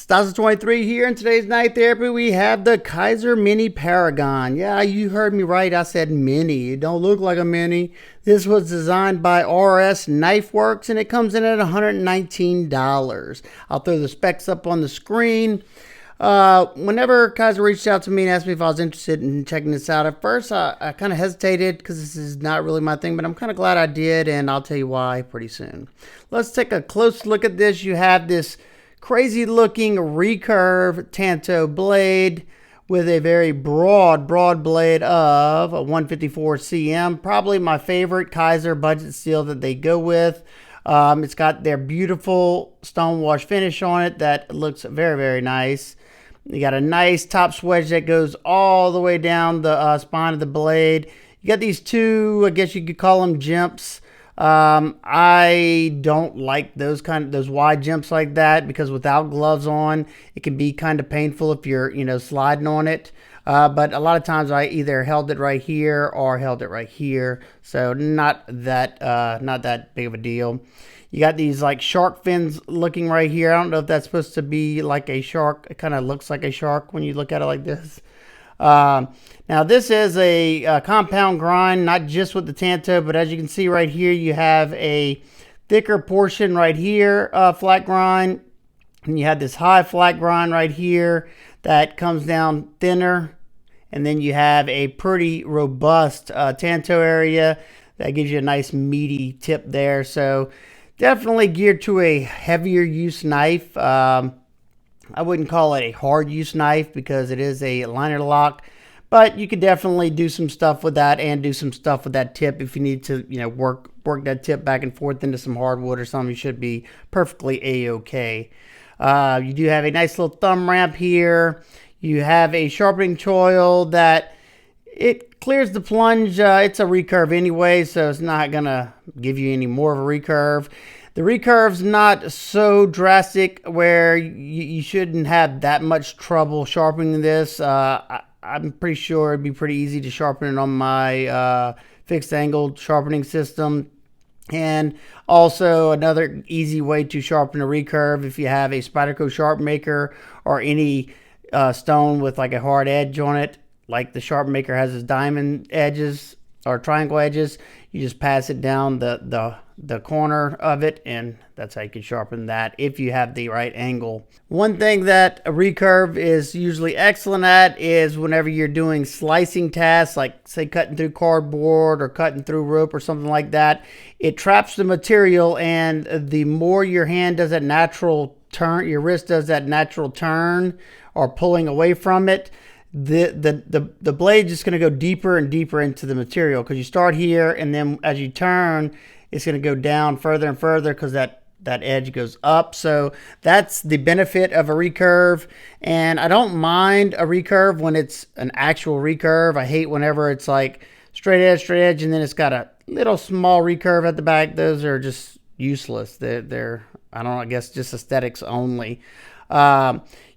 2023 here in today's Night Therapy. We have the Kizer Mini Paragon. Yeah, you heard me right. I said mini. It don't look like a mini. This was designed by RS Knife Works and it comes in at $119. I'll throw the specs up on the screen. Whenever Kizer reached out to me and asked me if I was interested in checking this out, at first I kind of hesitated because this is not really my thing, but I'm kind of glad I did, and I'll tell you why pretty soon. Let's take a close look at this. You have this crazy looking recurve Tanto blade with a very broad blade of a 154 cm. Probably my favorite Kizer budget steel that they go with. It's got their beautiful stone wash finish on it that looks very nice. You got a nice top swedge that goes all the way down the spine of the blade. You got these two, I guess you could call them jimps. I don't like those wide jumps like that because without gloves on, it can be kind of painful if you're, sliding on it. But a lot of times I either held it right here or held it right here. So not that big of a deal. You got these like shark fins looking right here. I don't know if that's supposed to be like a shark. It kind of looks like a shark when you look at it like this. Now this is a compound grind, not just with the Tanto, but as you can see right here, you have a thicker portion right here, flat grind, and you have this high flat grind right here that comes down thinner, and then you have a pretty robust Tanto area that gives you a nice meaty tip there. So definitely geared to a heavier use knife. I wouldn't call it a hard use knife because it is a liner lock, but you could definitely do some stuff with that and do some stuff with that tip if you need to, work that tip back and forth into some hardwood or something. You should be perfectly a-okay. You do have a nice little thumb ramp here. You have a sharpening choil that it clears the plunge. It's a recurve anyway, so it's not gonna give you any more of a recurve. The recurve's not so drastic where you shouldn't have that much trouble sharpening this. I'm pretty sure it'd be pretty easy to sharpen it on my fixed angle sharpening system. And also another easy way to sharpen a recurve, if you have a Spyderco Sharp Maker or any stone with like a hard edge on it, like the Sharp Maker has its diamond edges or triangle edges, you just pass it down the corner of it, and that's how you can sharpen that if you have the right angle. One thing that a recurve is usually excellent at is whenever you're doing slicing tasks, like say cutting through cardboard or cutting through rope or something like that. It traps the material, and the more your hand does that natural turn, your wrist does that natural turn or pulling away from it, the blade just going to go deeper and deeper into the material, because you start here and then as you turn it's going to go down further and further because that edge goes up. So that's the benefit of a recurve, and I don't mind a recurve when it's an actual recurve. I hate whenever it's like straight edge and then it's got a little small recurve at the back. Those are just useless. They're I don't know, I guess just aesthetics only.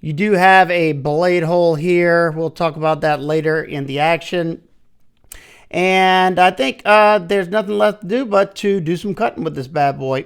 You do have a blade hole here. We'll talk about that later in the action. And I think there's nothing left to do but to do some cutting with this bad boy.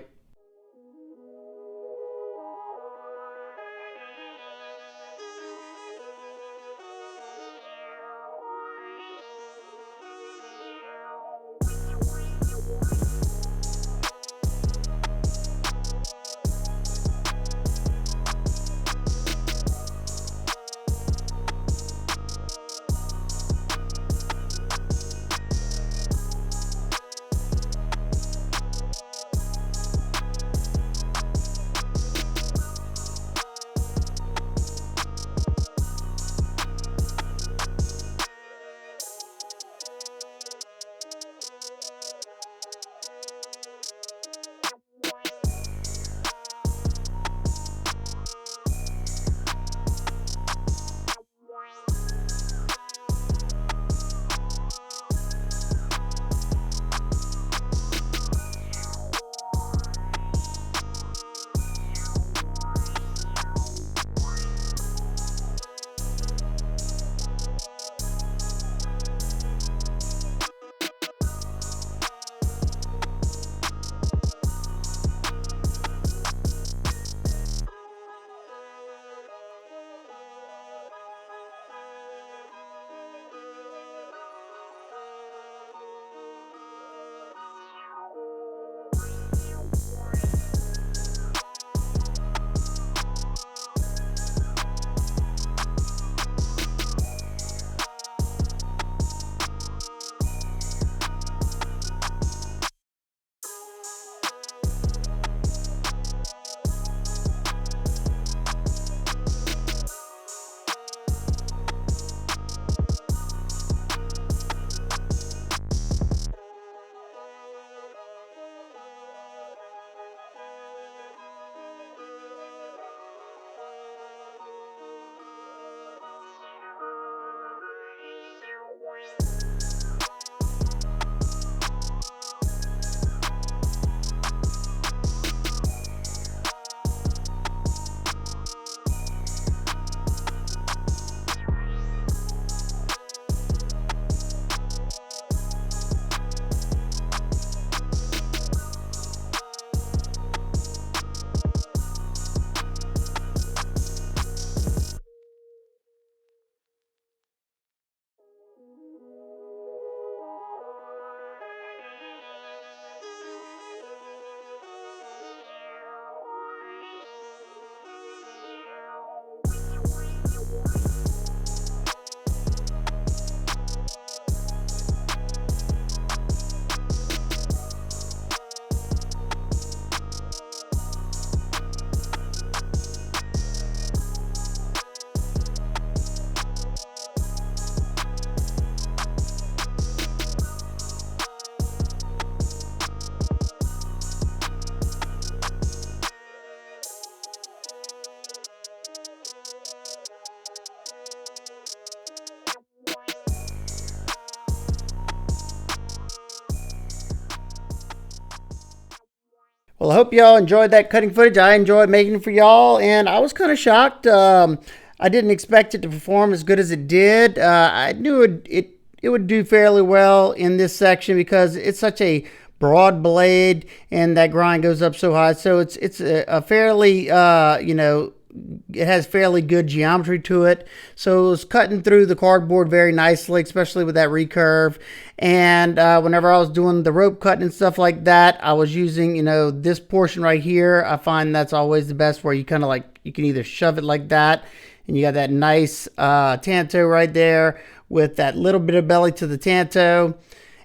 Well, I hope y'all enjoyed that cutting footage. I enjoyed making it for y'all, and I was kind of shocked. I didn't expect it to perform as good as it did. I knew it would do fairly well in this section because it's such a broad blade and that grind goes up so high. So it's a fairly, it has fairly good geometry to it. So it was cutting through the cardboard very nicely, especially with that recurve. And whenever I was doing the rope cutting and stuff like that, I was using, this portion right here. I find that's always the best, where you kind of like, you can either shove it like that, and you got that nice tanto right there with that little bit of belly to the tanto.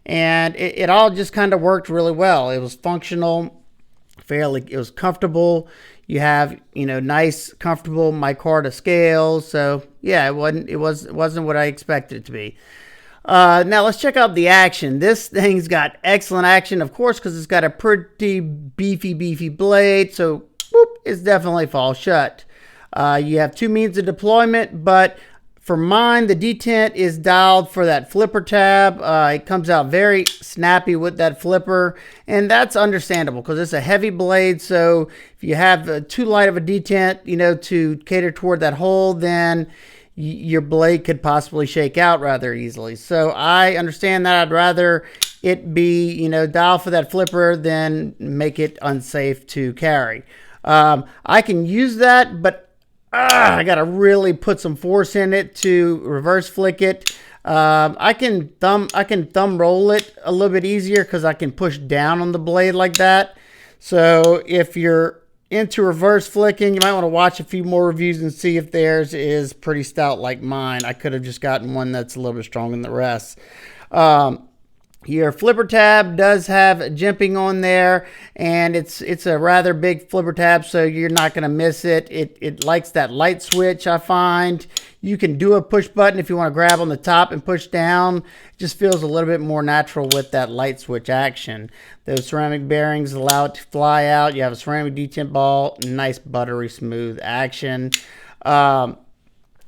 And it all just kind of worked really well. It was functional, it was comfortable. You have, nice, comfortable micarta scales. So yeah, it wasn't what I expected it to be. Now let's check out the action. This thing's got excellent action, of course, because it's got a pretty beefy blade. So whoop, it's definitely fall shut. You have two means of deployment, but for mine, the detent is dialed for that flipper tab. It comes out very snappy with that flipper, and that's understandable because it's a heavy blade. So if you have too light of a detent, to cater toward that hole, then your blade could possibly shake out rather easily. So I understand that. I'd rather it be, dialed for that flipper than make it unsafe to carry. I can use that, but I gotta really put some force in it to reverse flick it. I can thumb roll it a little bit easier because I can push down on the blade like that. So if you're into reverse flicking, you might want to watch a few more reviews and see if theirs is pretty stout like mine. I could have just gotten one that's a little bit stronger than the rest. Your flipper tab does have jimping on there, and it's a rather big flipper tab, so you're not going to miss it. It likes that light switch, I find. You can do a push button if you want to grab on the top and push down. It just feels a little bit more natural with that light switch action. Those ceramic bearings allow it to fly out. You have a ceramic detent ball, nice buttery smooth action. One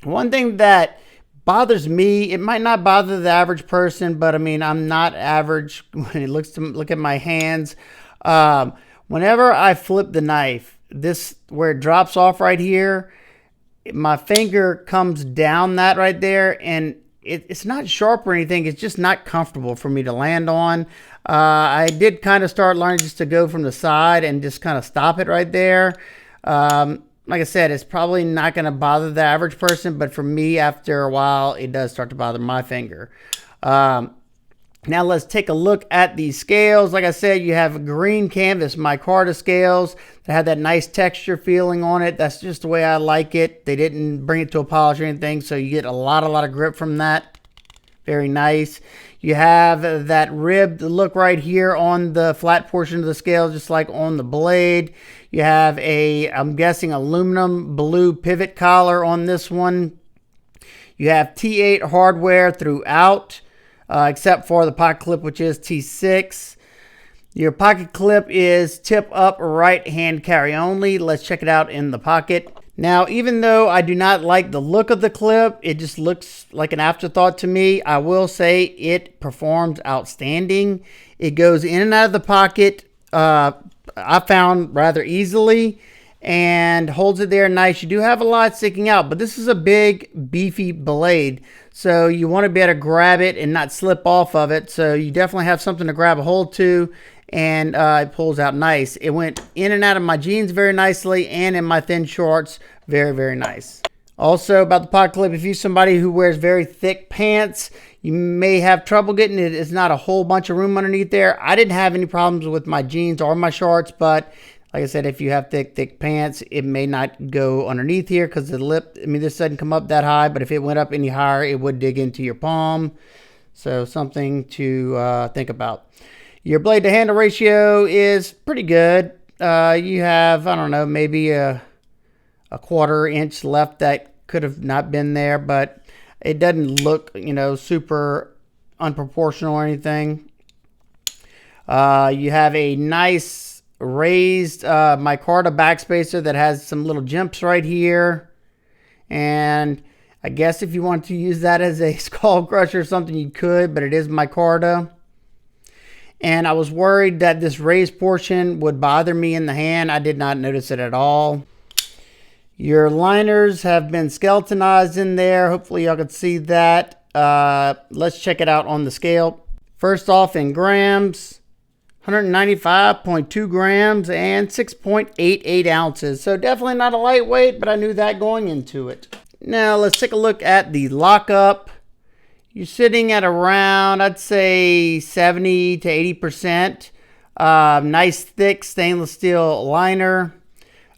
thing that bothers me, it might not bother the average person, but I mean, I'm not average when it look at my hands. Whenever I flip the knife, this where it drops off right here, my finger comes down that right there, and it's not sharp or anything. It's just not comfortable for me to land on. I did kind of start learning just to go from the side and just kind of stop it right there. Like I said, it's probably not going to bother the average person, but for me, after a while, it does start to bother my finger. Now let's take a look at these scales. Like I said, you have green canvas micarta scales that have that nice texture feeling on it. That's just the way I like it. They didn't bring it to a polish or anything, so you get a lot of grip from that. Very nice. You have that ribbed look right here on the flat portion of the scale, just like on the blade. You have I'm guessing, aluminum blue pivot collar on this one. You have T8 hardware throughout, except for the pocket clip, which is T6. Your pocket clip is tip up right hand carry only. Let's check it out in the pocket. Now, even though I do not like the look of the clip, it just looks like an afterthought to me. I will say it performs outstanding. It goes in and out of the pocket, I found rather easily, and holds it there nice. You do have a lot sticking out, but this is a big, beefy blade, so you want to be able to grab it and not slip off of it. So you definitely have something to grab a hold to, and it pulls out nice. It went in and out of my jeans very nicely, and in my thin shorts very nice. Also, about the pocket clip, if you're somebody who wears very thick pants, you may have trouble getting it. It's not a whole bunch of room underneath there. I didn't have any problems with my jeans or my shorts, but like I said, if you have thick pants, it may not go underneath here because the lip, this doesn't come up that high, but if it went up any higher, it would dig into your palm. So something to think about. Your blade to handle ratio is pretty good. You have, I don't know, maybe a quarter inch left that could have not been there, but it doesn't look, super unproportional or anything. You have a nice raised micarta backspacer that has some little jumps right here, and I guess if you want to use that as a skull crusher or something, you could, but it is micarta. and I was worried that this raised portion would bother me in the hand. I did not notice it at all. Your liners have been skeletonized in there. Hopefully y'all can see that. Let's check it out on the scale. First off, in grams, 195.2 grams and 6.88 ounces. So definitely not a lightweight, but I knew that going into it. Now let's take a look at the lockup. You're sitting at around, I'd say 70 to 80%. Nice thick stainless steel liner.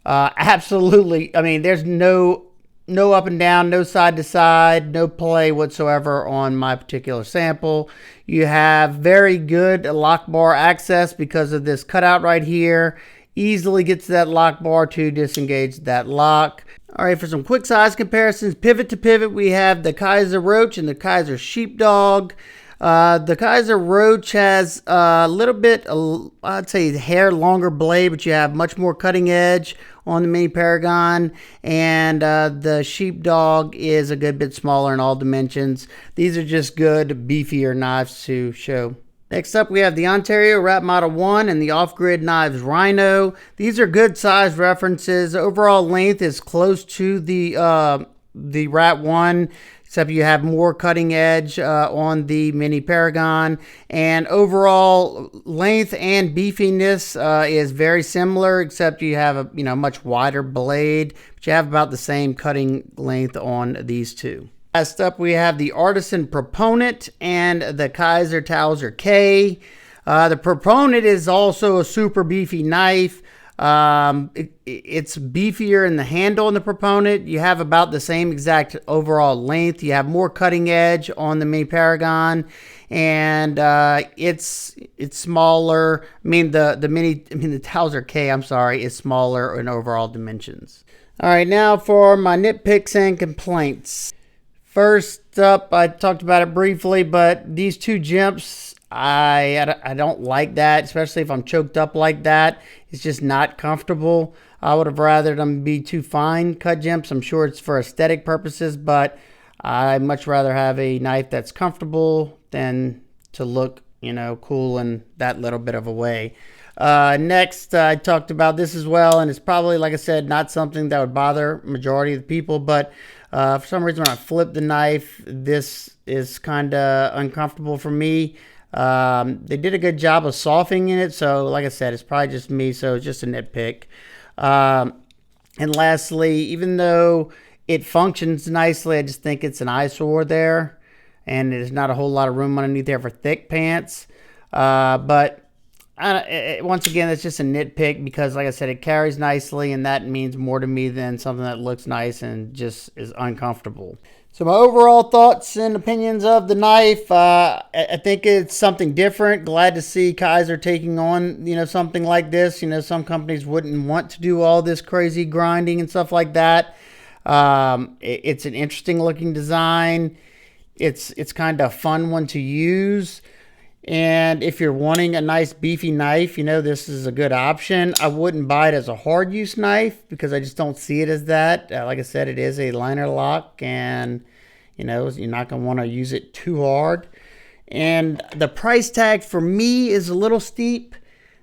Absolutely, I mean, there's no up and down, no side to side, no play whatsoever on my particular sample. You have very good lock bar access because of this cutout right here. Easily gets that lock bar to disengage that lock. All right, for some quick size comparisons, pivot to pivot, we have the Kizer Roach and the Kizer Sheepdog. The Kizer Roach has a little bit, I'd say hair longer blade, but you have much more cutting edge on the Mini Paragon, and the Sheepdog is a good bit smaller in all dimensions. These are just good, beefier knives to show. Next up, we have the Ontario Rat Model 1 and the Off-Grid Knives Rhino. These are good size references. Overall length is close to the Rat 1, except you have more cutting edge on the Mini Paragon. And overall length and beefiness is very similar, except you have a much wider blade, but you have about the same cutting length on these two. Last up, we have the Artisan Proponent and the Kizer Towser K. The Proponent is also a super beefy knife. It's beefier in the handle in the Proponent. You have about the same exact overall length. You have more cutting edge on the Mini Paragon, and it's smaller. I mean the Towser K, I'm sorry, is smaller in overall dimensions. All right, now for my nitpicks and complaints. First up, I talked about it briefly, but these two jimps, I don't like that, especially if I'm choked up like that. It's just not comfortable. I would have rather them be two fine cut jimps. I'm sure it's for aesthetic purposes, but I'd much rather have a knife that's comfortable than to look, cool in that little bit of a way. Next, I talked about this as well, and it's probably, like I said, not something that would bother majority of the people, but for some reason when I flip the knife, this is kind of uncomfortable for me. They did a good job of softening it, so like I said, it's probably just me, so it's just a nitpick. And lastly, even though it functions nicely, I just think it's an eyesore there, and there's not a whole lot of room underneath there for thick pants. But once again, it's just a nitpick because, like I said, it carries nicely, and that means more to me than something that looks nice and just is uncomfortable. So my overall thoughts and opinions of the knife, I think it's something different. Glad to see Kizer taking on, something like this. Some companies wouldn't want to do all this crazy grinding and stuff like that. It's an interesting looking design. It's kind of a fun one to use. And if you're wanting a nice beefy knife, this is a good option. I wouldn't buy it as a hard use knife because I just don't see it as that. Like I said, it is a liner lock, and you're not going to want to use it too hard. And the price tag for me is a little steep.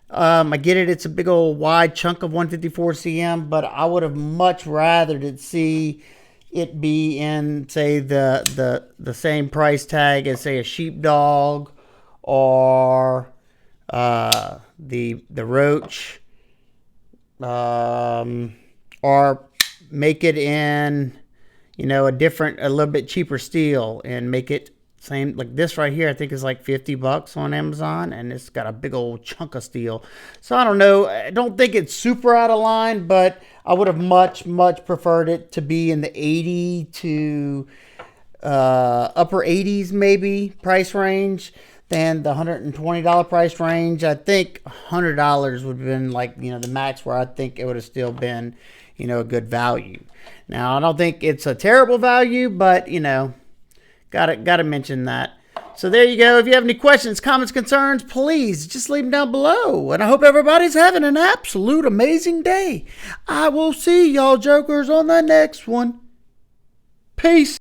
I get it. It's a big old wide chunk of 154 cm, but I would have much rather to see it be in, say, the same price tag as, say, a Sheepdog or the Roach, or make it in a little bit cheaper steel and make it same like this right here. I think is like $50 on Amazon, and it's got a big old chunk of steel. So I don't know, I don't think it's super out of line, but I would have much preferred it to be in the 80 to upper 80s maybe price range than the $120 price range. I think $100 would have been like, the max where I think it would have still been, a good value. Now, I don't think it's a terrible value, but, gotta mention that. So there you go. If you have any questions, comments, concerns, please just leave them down below. And I hope everybody's having an absolute amazing day. I will see y'all jokers on the next one. Peace.